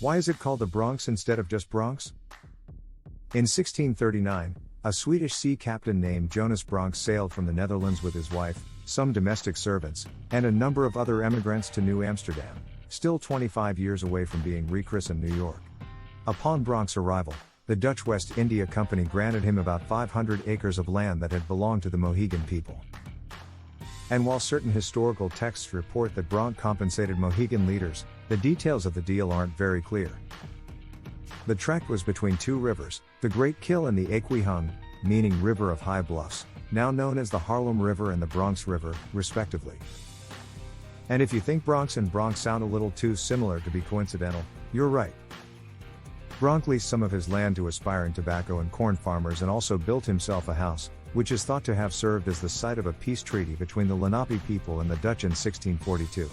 Why is it called the Bronx instead of just Bronx? In 1639, a Swedish sea captain named Jonas Bronx sailed from the Netherlands with his wife, some domestic servants, and a number of other emigrants to New Amsterdam, still 25 years away from being rechristened New York. Upon Bronx arrival, the Dutch West India Company granted him about 500 acres of land that had belonged to the Mohegan people. And while certain historical texts report that Bronx compensated Mohegan leaders, the details of the deal aren't very clear. The tract was between two rivers, the Great Kill and the Aquihung, meaning River of High Bluffs, now known as the Harlem River and the Bronx River, respectively. And if you think Bronx and Bronx sound a little too similar to be coincidental, you're right. Bronx leased some of his land to aspiring tobacco and corn farmers and also built himself a house, which is thought to have served as the site of a peace treaty between the Lenape people and the Dutch in 1642.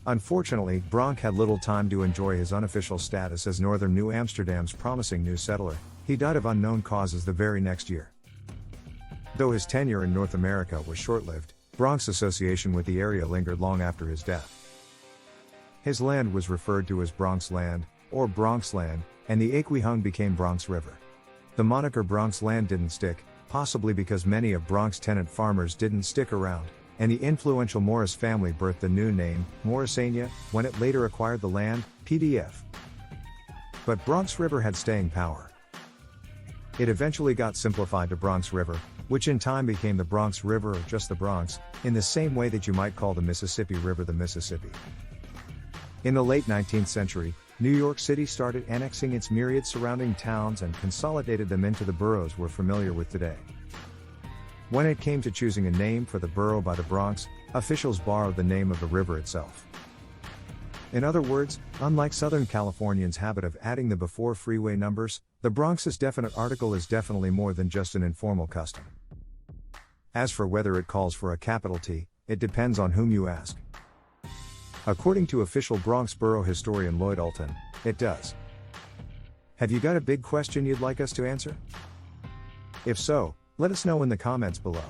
Unfortunately, Bronx had little time to enjoy his unofficial status as northern New Amsterdam's promising new settler. He died of unknown causes the very next year. Though his tenure in North America was short-lived, Bronx's association with the area lingered long after his death. His land was referred to as Bronx Land, or Bronx Land, and the Aquihung became Bronx River. The moniker Bronx Land didn't stick, possibly because many of Bronx tenant farmers didn't stick around, and the influential Morris family birthed the new name, Morrisania, when it later acquired the land, PDF. But Bronx River had staying power. It eventually got simplified to Bronx River, which in time became the Bronx River or just the Bronx, in the same way that you might call the Mississippi River the Mississippi. In the late 19th century, New York City started annexing its myriad surrounding towns and consolidated them into the boroughs we're familiar with today. When it came to choosing a name for the borough by the Bronx, officials borrowed the name of the river itself. In other words, unlike Southern Californians' habit of adding the before freeway numbers, the Bronx's definite article is definitely more than just an informal custom. As for whether it calls for a capital T, it depends on whom you ask. According to official Bronx borough historian Lloyd Alton, it does. Have you got a big question you'd like us to answer? If so, let us know in the comments below.